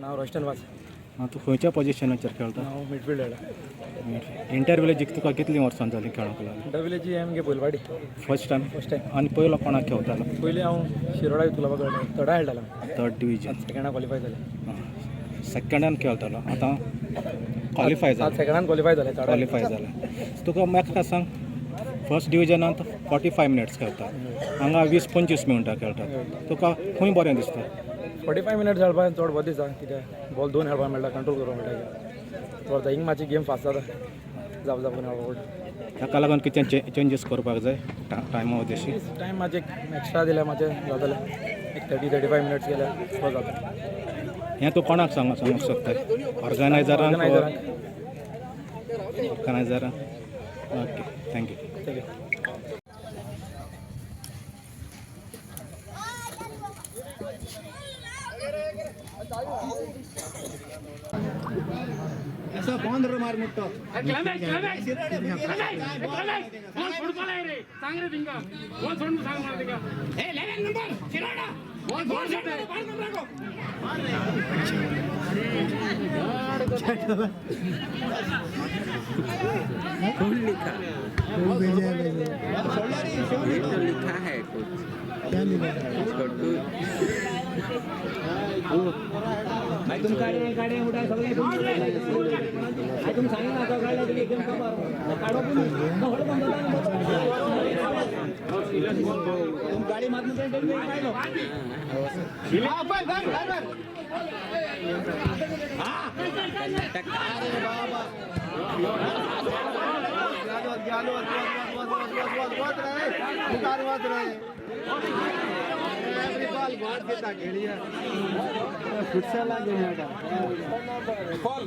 नाव रोशन वास. तूं खंयच्या पोजिशनाचेर खेळटा? हांव मिडफिल्ड खेळटा. इंटरव्हिलेजीक तुका कितलीं वर्सां जालीं खेळूंक लागून? इंटरव्हिलेजी आमगे पयलवाडी फर्स्ट टायम? First time. आनी पयलो कोणाक खेळटालो? पयलीं हांव शिरोडा युथला थर्डा खेळटालो. Third division. सेकंडा क्वॉलिफाय जालें. सेकंडान खेळटालो, आतां क्वॉलिफाय जाला. सेकंडान क्वॉलिफाय जालें. क्वॉलिफाय जाला. तुका म्हाका सांग, फर्स्ट डिविजनांत 45 मिनिट्स खेळटा, हांगा 20-25 मिनटां खेळटा. तुका खंय बरें दिसता? 45 मिनिट्स खेळपाक चड बरें दिसता. कित्याक बॉल दोन खेळपाक मेळटा, कंट्रोल करपाक मेळटा. बरें हिंग मातशी गेम फास्ट जाता, जाप जापून खेळपाक. ताका लागून कितें चेंजीस करपाक जाय टायमा वयल्याशी? टायम मातशें एक्स्ट्रा दिल्यार मातशें जातलें. एक 30-35 मिनिट्स गेल्यार बरें जाता. हें तूं कोणाक सांगूंक सोदताय? ऑर्गनायझरांक? ऑर्गनायझरांक. Okay, thank you. ऐसा कौन रे मार मुट्टो लिखा है कुछ. क्या लिखा है? तुम काढे उठा सगळे तुम सांगितलं आता काढला तरी एकदम काढो तुम गाडी मारून फुटसाला बॉल